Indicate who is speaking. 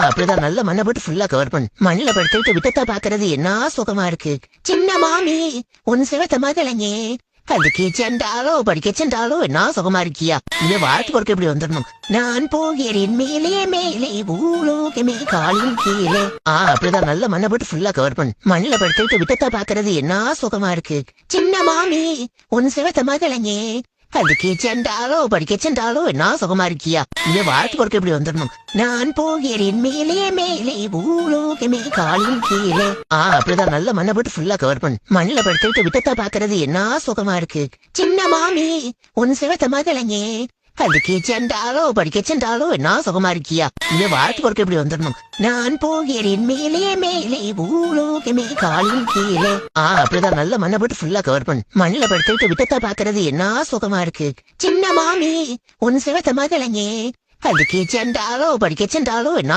Speaker 1: அப்படிதான் நல்ல மண்ணை போட்டு ஃபுல்லா கவர் பண்ணு. மண்ணில படுத்துட்டு விட்டத்தை பாக்குறது என்ன சுகமா இருக்கு. சின்ன மாமி உன் சிவத்த மகளங்கே அதுக்கு சென்றாலோ படிக்க சென்றாலோ என்ன சுகமா இருக்கியா. இந்த வாரத்துக்கு ஒருக்க இப்படி வந்துடணும். நான் போகிறேன் மேலே மேலே பூலோகமே காலின் கீழே. அப்படிதான் நல்ல மண்ணை போட்டு ஃபுல்லா கவர் பண்ணு. மண்ணில படுத்துட்டு விட்டத்தை பாக்குறது என்ன சுகமா இருக்கு. சின்ன மாமி உன் சிவத்த மகளங்கே அதுக்கு சென்றாலோ படிக்க சென்றாலோ என்ன சுகமா இருக்கியா. இந்த வாரத்துக்கு ஒருக்க இப்படி வந்துடணும். நான் போகிறேன் மேலே மேலே பூலோகமே காலின் கீழே. அப்படிதான் நல்ல மண்ணை போட்டு ஃபுல்லா கவர் பண்ணு. மண்ணில படுத்துட்டு விட்டத்தை பாக்குறது என்ன சுகமா இருக்கு. சின்ன மாமி உன் சிவத்த மகளங்கே அதுக்கு சென்றாலோ படிக்க சென்றாலோ என்ன சுகமா இருக்கியா. இந்த வாரத்துக்கு ஒருக்க இப்படி வந்துடணும். நான் போகிறேன் மேலே மேலே பூலோகமே காலின் கீழே. அப்படிதான் நல்ல மண்ணை போட்டு ஃபுல்லா கவர் பண்ணு. மண்ணில படுத்துட்டு விட்டத்தை பாக்குறது என்ன சுகமா இருக்கு. சின்ன மாமி உன் சிவத்த மகளங்கே அதுக்கு சென்றாலோ படிக்க சென்றாலோ என்ன